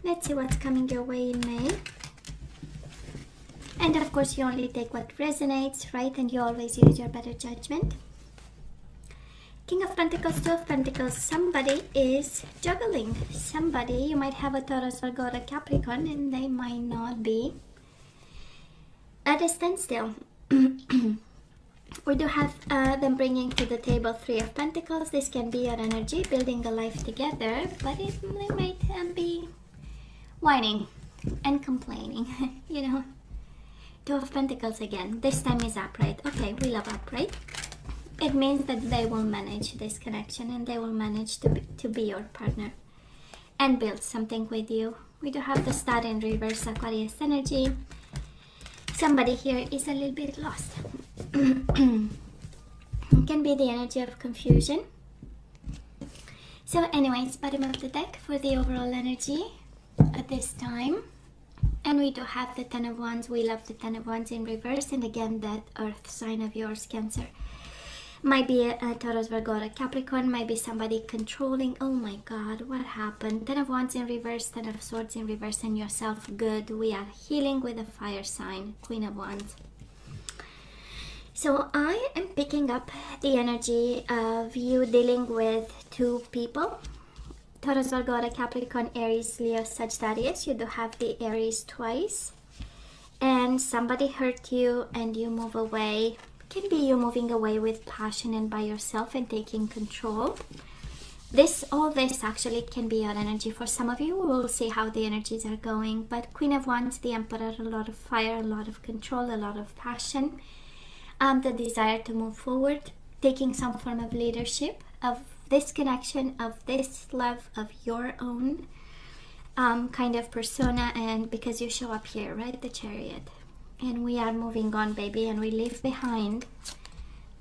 Let's see what's coming your way in May. And of course, you only take what resonates, right? And you always use your better judgment. King of Pentacles, Two of Pentacles. Somebody is juggling. Somebody, you might have a Taurus, Virgo, or a Capricorn, and they might not be at a standstill. We do have them bringing to the table Three of Pentacles. This can be your energy, building a life together, but they might be whining and complaining, you know. Two of Pentacles again. This time is upright. Okay, we love upright. It means that they will manage this connection and they will manage to be your partner and build something with you. We do have the Star in reverse, Aquarius energy. Somebody here is a little bit lost. It can be the energy of confusion. So anyways, bottom of the deck for the overall energy at this time. And we do have the Ten of Wands. We love the Ten of Wands in reverse. And again, that earth sign of yours, Cancer. Might be a Taurus, Virgo, or a Capricorn. Might be somebody controlling. Oh my God, what happened? Ten of Wands in reverse, Ten of Swords in reverse, and yourself. Good. We are healing with a fire sign, Queen of Wands. So I am picking up the energy of you dealing with two people. Taurus, Virgo, or a Capricorn, Aries, Leo, Sagittarius. You do have the Aries twice. And somebody hurt you and you move away. Can be you moving away with passion and by yourself and taking control. All this actually can be your energy for some of you. We'll see how the energies are going. But Queen of Wands, the Emperor, a lot of fire, a lot of control, a lot of passion. The desire to move forward, taking some form of leadership of this connection, of this love of your own kind of persona. And because you show up here, right, the Chariot. And we are moving on, baby, and we leave behind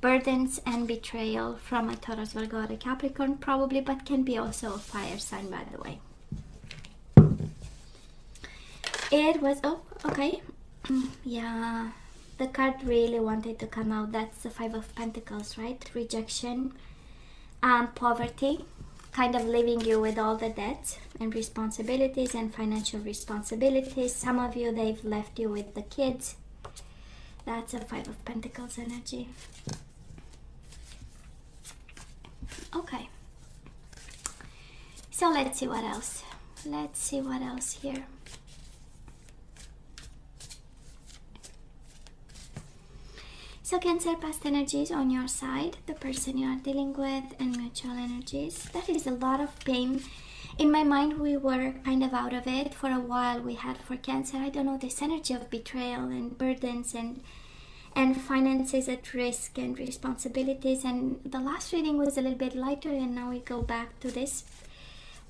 burdens and betrayal from a Taurus, Virgo, or a Capricorn, probably, but can be also a fire sign, by the way. It was, oh, okay. Yeah, the card really wanted to come out. That's the Five of Pentacles, right? Rejection, poverty, kind of leaving you with all the debts and responsibilities and financial responsibilities. Some of you, they've left you with the kids. That's a Five of Pentacles energy. Okay. So let's see what else. Let's see what else here. So Cancer, past energies on your side, the person you are dealing with, and mutual energies. That is a lot of pain. In my mind, we were kind of out of it for a while. We had for Cancer, I don't know, this energy of betrayal and burdens and finances at risk and responsibilities. And the last reading was a little bit lighter, and now we go back to this.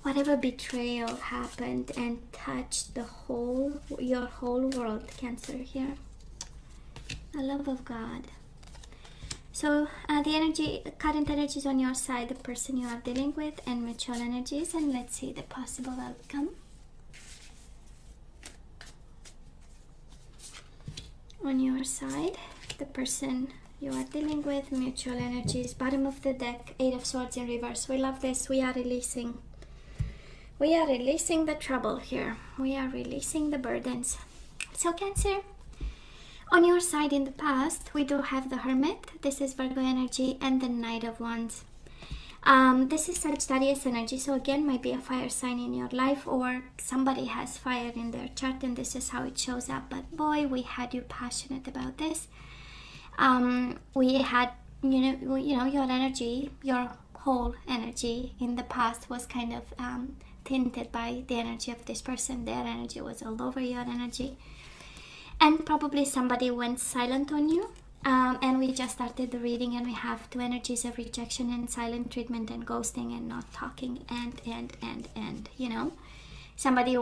Whatever betrayal happened and touched your whole world, Cancer here. The love of God. So the current energies on your side, the person you are dealing with, and mutual energies. And let's see the possible outcome. On your side, the person you are dealing with, mutual energies. Bottom of the deck, Eight of Swords in reverse. We love this. We are releasing. We are releasing the trouble here. We are releasing the burdens. So Cancer, on your side in the past, we do have the Hermit. This is Virgo energy, and the Knight of Wands. This is Sagittarius energy. So again, might be a fire sign in your life, or somebody has fire in their chart, and this is how it shows up. But boy, we had you passionate about this. We had, you know, your energy, your whole energy in the past was kind of tinted by the energy of this person. Their energy was all over your energy. And probably somebody went silent on you. And we just started the reading, and we have two energies of rejection and silent treatment and ghosting and not talking and you know, somebody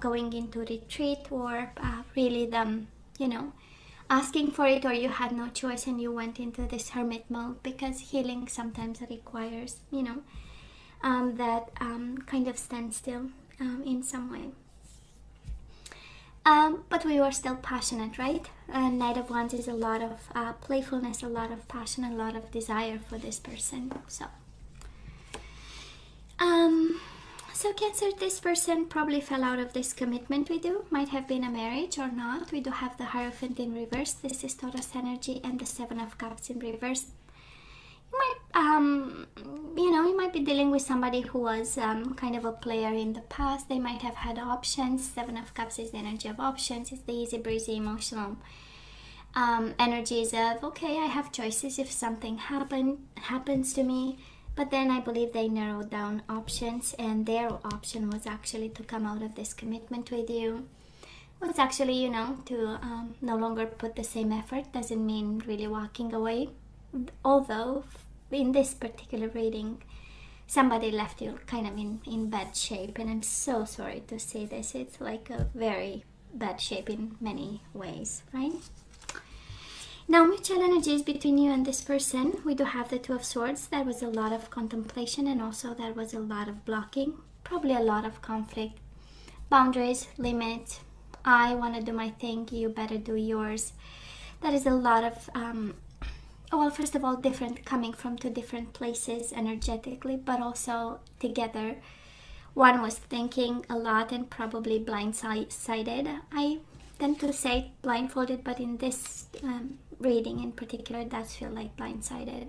going into retreat, or really them, you know, asking for it, or you had no choice and you went into this hermit mode, because healing sometimes requires, you know, that kind of standstill in some way. But we were still passionate, right? Knight of Wands is a lot of playfulness, a lot of passion, a lot of desire for this person. So So Cancer, this person probably fell out of this commitment with you. Might have been a marriage or not. We do have the Hierophant in reverse. This is Taurus energy, and the Seven of Cups in reverse. You might, you might be dealing with somebody who was kind of a player in the past. They might have had options. Seven of Cups is the energy of options. It's the easy breezy emotional energies of, okay, I have choices if something happens to me. But then I believe they narrowed down options, and their option was actually to come out of this commitment with you. Was actually, to no longer put the same effort. Doesn't mean really walking away. Although in this particular reading, somebody left you kind of in bad shape, and I'm so sorry to say this. It's like a very bad shape in many ways, right? Now, mutual energies between you and this person. We do have the Two of Swords. There was a lot of contemplation, and also there was a lot of blocking. Probably a lot of conflict. Boundaries, limits. I want to do my thing. You better do yours. There is a lot of, first of all, coming from two different places energetically, but also together. One was thinking a lot and probably blindsided. I tend to say blindfolded, but in this reading in particular, it does feel like blindsided.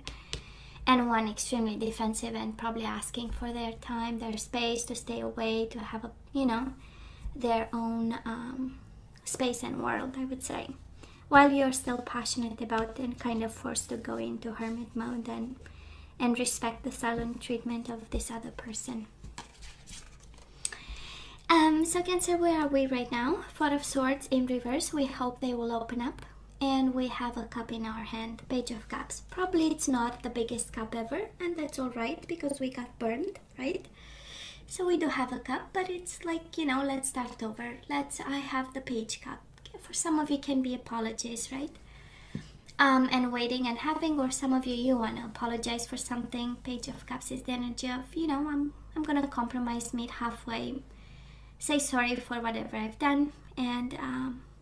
And one extremely defensive and probably asking for their time, their space, to stay away, to have their own space and world, I would say. While you're still passionate about and kind of forced to go into hermit mode and respect the silent treatment of this other person. So Cancer, where are we right now? Four of Swords in reverse. We hope they will open up. And we have a cup in our hand, Page of Cups. Probably it's not the biggest cup ever, and that's all right because we got burned, right? So we do have a cup, but it's like, let's start over. I have the Page Cup. For some of you can be apologies, right? And waiting and having, or some of you want to apologize for something. Page of Cups is the energy of, I'm going to compromise, meet halfway, say sorry for whatever I've done, and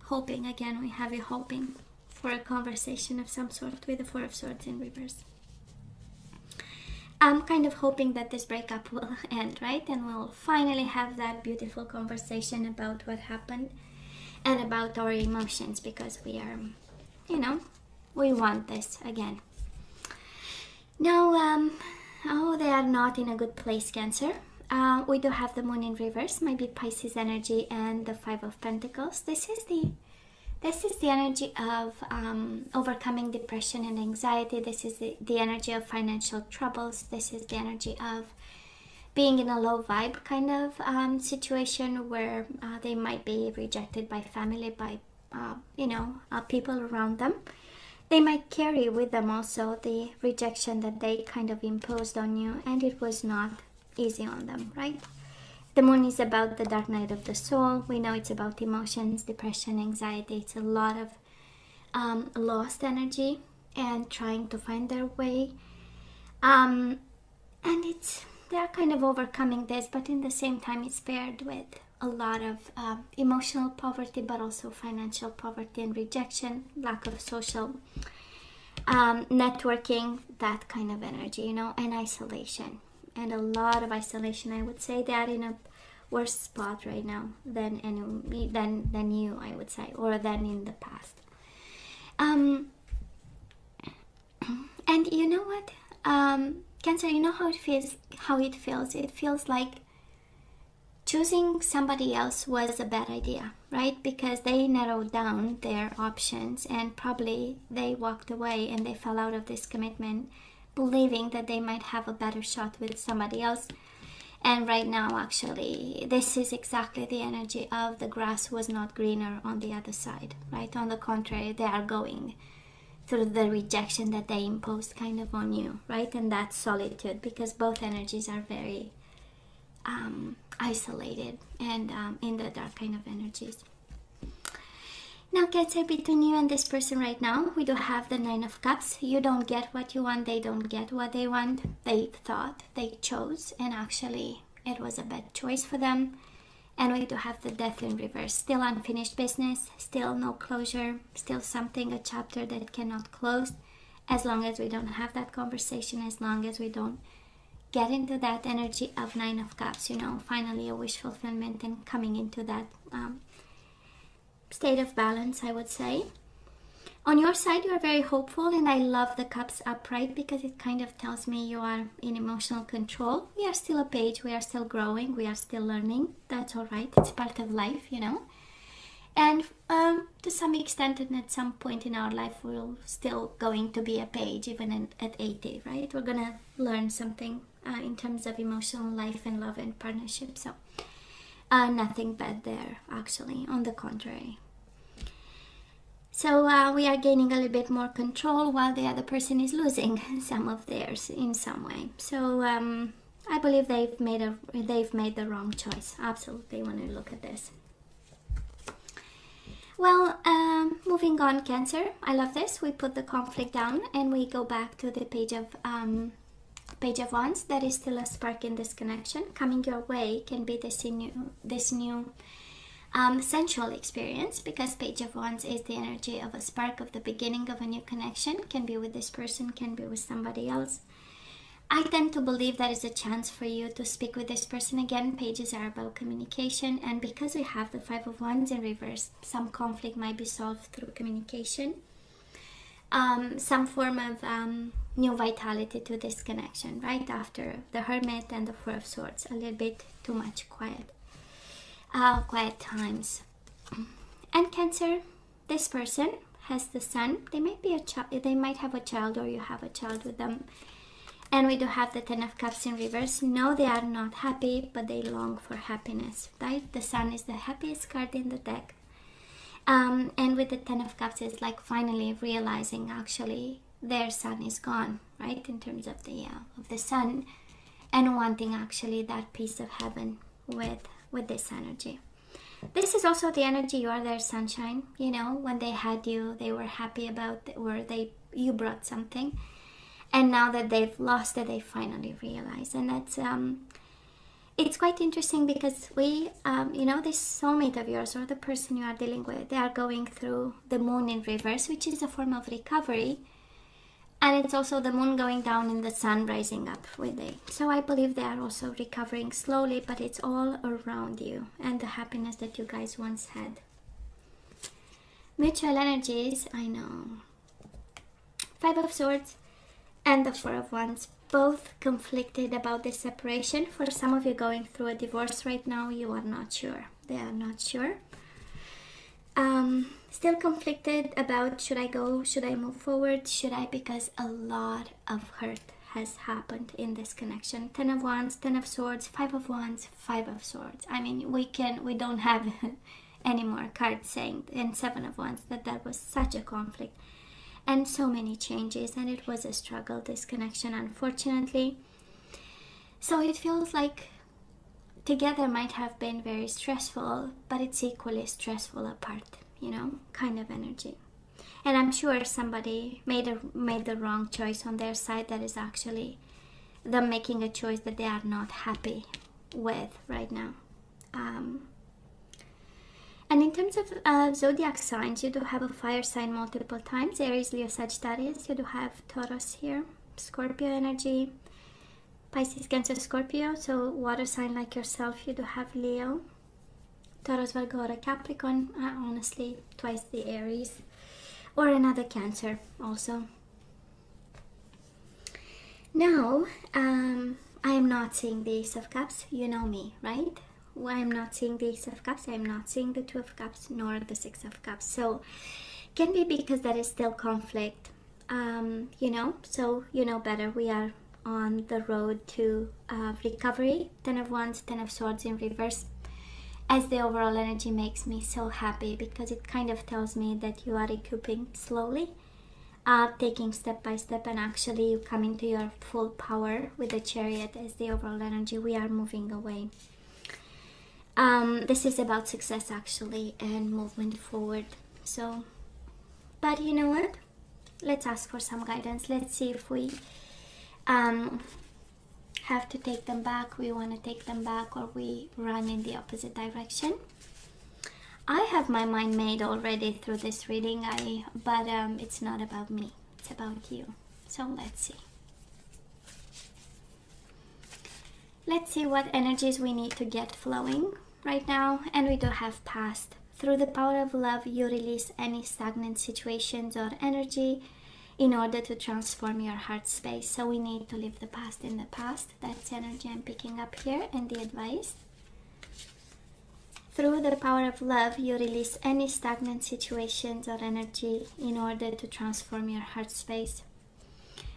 hoping, again, we have you hoping for a conversation of some sort with the Four of Swords in reverse. I'm kind of hoping that this breakup will end, right? And we'll finally have that beautiful conversation about what happened and about our emotions, because we are, we want this again. Now, they are not in a good place, Cancer. We do have the Moon in reverse, maybe Pisces energy, and the Five of Pentacles. This is the energy of overcoming depression and anxiety. This is the energy of financial troubles. This is the energy of being in a low vibe kind of situation where they might be rejected by family, by people around them. They might carry with them also the rejection that they kind of imposed on you, and it was not easy on them, right? The Moon is about the dark night of the soul. We know it's about emotions, depression, anxiety. It's a lot of lost energy and trying to find their way. And they are kind of overcoming this, but in the same time it's paired with a lot of emotional poverty, but also financial poverty and rejection, lack of social networking, that kind of energy, and isolation. And a lot of isolation. I would say they are in a worse spot right now than you, I would say, or than in the past. And you know what, Cancer, you know how it feels. It feels like choosing somebody else was a bad idea, right? Because they narrowed down their options, and probably they walked away and they fell out of this commitment, believing that they might have a better shot with somebody else. And right now, actually, this is exactly the energy of the grass was not greener on the other side, right? On the contrary, they are going through the rejection that they imposed kind of on you, right? And that's solitude, because both energies are very isolated and in the dark kind of energies. Now, Cancer, between you and this person right now, we do have the Nine of Cups. You don't get what you want. They don't get what they want. They thought, they chose, and actually it was a bad choice for them. And we do have the Death in reverse. Still unfinished business, still no closure, still something, a chapter that cannot close. As long as we don't have that conversation, as long as we don't, get into that energy of Nine of Cups, you know, finally a wish fulfillment and coming into that state of balance, I would say. On your side, you are very hopeful, and I love the Cups upright because it kind of tells me you are in emotional control. We are still a page, we are still growing, we are still learning. That's all right, it's part of life, you know. And to some extent, and at some point in our life, we're still going to be a page, even at 80, right? We're gonna learn something in terms of emotional life and love and partnership. So nothing bad there, actually, on the contrary. So we are gaining a little bit more control while the other person is losing some of theirs in some way. So I believe they've made the wrong choice. Absolutely, when you look at this. Well, moving on, Cancer. I love this. We put the conflict down and we go back to the Page of Wands. There is still a spark in this connection. Coming your way can be this new sensual experience, because Page of Wands is the energy of a spark, of the beginning of a new connection. Can be with this person, can be with somebody else. I tend to believe that is a chance for you to speak with this person again. Pages are about communication, and because we have the Five of Wands in reverse, some conflict might be solved through communication. Some form of new vitality to this connection, right after the Hermit and the Four of Swords. A little bit too much quiet times. And Cancer, this person has the Sun. They might be they might have a child, or you have a child with them. And we do have the Ten of Cups in reverse. No, they are not happy, but they long for happiness, right? The Sun is the happiest card in the deck. And with the Ten of Cups, it's like finally realizing actually their sun is gone, right? In terms of the sun, and wanting actually that piece of heaven with this energy. This is also the energy, you are their sunshine. You know, when they had you, they were happy about it, or you brought something. And now that they've lost it, they finally realize. And that's it's quite interesting, because we, you know, this soulmate of yours, or the person you are dealing with, they are going through the Moon in reverse, which is a form of recovery. And it's also the Moon going down and the Sun rising up with it. So I believe they are also recovering slowly, but it's all around you and the happiness that you guys once had. Mutual energies, I know. Five of Swords and the Four of Wands, both conflicted about this separation. For some of you going through a divorce right now, you are not sure. They are not sure. Still conflicted about, should I go, should I move forward, should I, because a lot of hurt has happened in this connection. Ten of Wands, Ten of Swords, Five of Wands, Five of Swords. I mean, we don't have any more cards saying, and Seven of Wands, that was such a conflict. And so many changes, and it was a struggle, this connection, unfortunately. So it feels like together might have been very stressful, but it's equally stressful apart, you know, kind of energy. And I'm sure somebody made the wrong choice on their side. That is actually them making a choice that they are not happy with right now. And in terms of zodiac signs, you do have a fire sign multiple times. Aries, Leo, Sagittarius. You do have Taurus here. Scorpio energy. Pisces, Cancer, Scorpio. So water sign like yourself. You do have Leo. Taurus, Virgo, or a Capricorn. Honestly, twice the Aries. Or another Cancer also. Now, I am not seeing the Ace of Cups. You know me, right? I am not seeing the Ace of Cups, I am not seeing the Two of Cups, nor the Six of Cups. So, can be because there is still conflict, you know, so you know better. We are on the road to recovery. Ten of Wands, Ten of Swords in reverse. As the overall energy makes me so happy, because it kind of tells me that you are recouping slowly, taking step by step, and actually you come into your full power with the Chariot as the overall energy. We are moving away. This is about success actually, and movement forward. So, but you know what? Let's ask for some guidance. Let's see if we have to take them back, we want to take them back, or we run in the opposite direction. I have my mind made already through this reading, but it's not about me, it's about you. So let's see. Let's see what energies we need to get flowing right now. And we do have past. Through the power of love, you release any stagnant situations or energy in order to transform your heart space. So we need to leave the past in the past. That's energy I'm picking up here, and the advice. Through the power of love, you release any stagnant situations or energy in order to transform your heart space.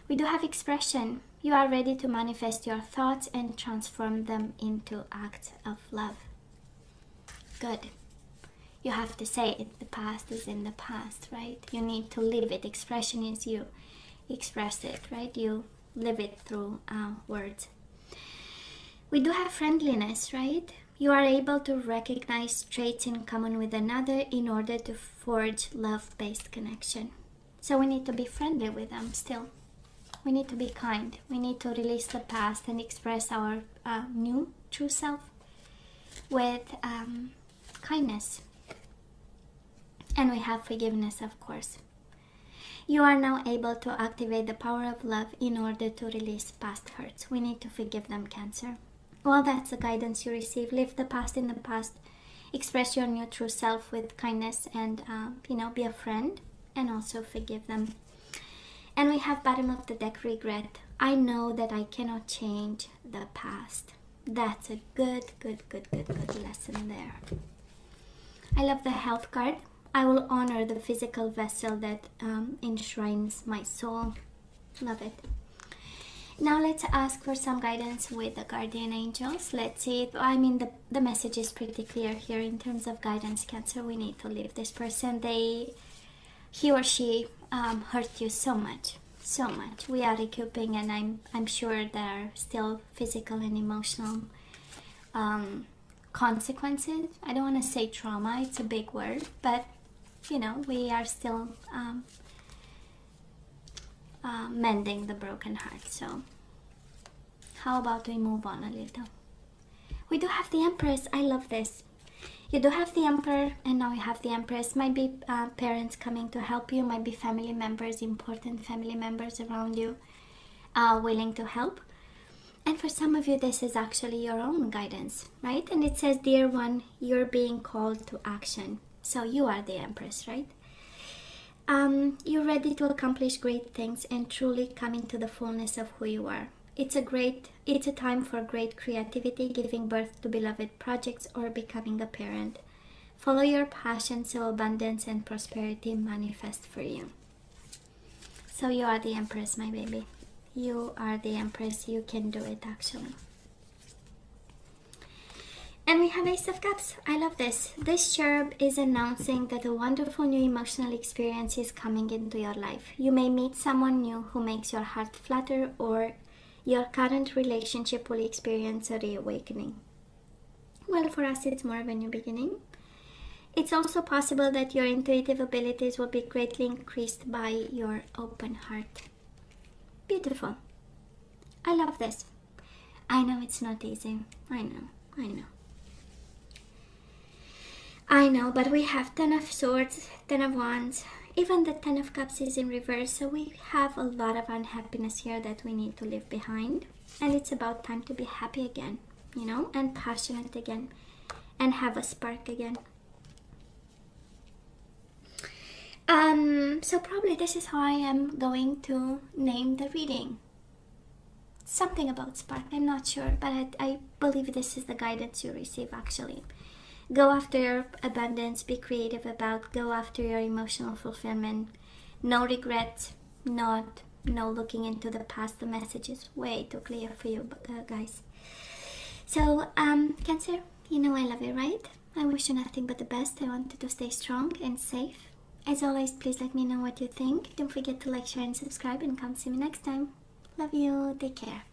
We do have expression. You are ready to manifest your thoughts and transform them into acts of love. Good. You have to say it. The past is in the past, right? You need to live it. Expression is you express it, right? You live it through words. We do have friendliness, right? You are able to recognize traits in common with another in order to forge love-based connection. So we need to be friendly with them still. We need to be kind. We need to release the past and express our new true self with kindness. And we have forgiveness, of course. You are now able to activate the power of love in order to release past hurts. We need to forgive them, Cancer. Well, that's the guidance you receive. Leave the past in the past. Express your new true self with kindness and, be a friend. And also forgive them. And we have bottom of the deck, regret. I know that I cannot change the past. That's a good lesson there. I love the health card. I will honor the physical vessel that enshrines my soul. Love it. Now let's ask for some guidance with the guardian angels. Let's see. The message is pretty clear here in terms of guidance, Cancer. We need to leave this person. He or she hurt you so much. We are recouping, and I'm sure there are still physical and emotional consequences. I don't want to say trauma. It's a big word, but we are still mending the broken heart. So how about we move on a little? We do have the Empress. I love this. You do have the Emperor, and now you have the Empress. Might be parents coming to help you, might be family members, important family members around you willing to help. And for some of you, this is actually your own guidance, right? And it says, dear one, you're being called to action. So you are the Empress, right? You're ready to accomplish great things and truly come into the fullness of who you are. It's a time for great creativity, giving birth to beloved projects, or becoming a parent. Follow your passion so abundance and prosperity manifest for you. So you are the Empress, my baby. You are the Empress. You can do it, actually. And we have Ace of Cups. I love this. This cherub is announcing that a wonderful new emotional experience is coming into your life. You may meet someone new who makes your heart flutter, or your current relationship will experience a reawakening. Well, for us, it's more of a new beginning. It's also possible that your intuitive abilities will be greatly increased by your open heart. Beautiful. I love this. I know it's not easy. I know, but we have 10 of Swords, 10 of Wands. Even the 10 of Cups is in reverse, so we have a lot of unhappiness here that we need to leave behind. And it's about time to be happy again, and passionate again, and have a spark again. So probably this is how I am going to name the reading. Something about spark, I'm not sure, but I believe this is the guidance you receive, actually. Go after your abundance, be creative go after your emotional fulfillment. No regrets, no looking into the past. The message is way too clear for you, guys. So, Cancer, I love you, right? I wish you nothing but the best. I want you to stay strong and safe. As always, please let me know what you think. Don't forget to like, share, and subscribe, and come see me next time. Love you. Take care.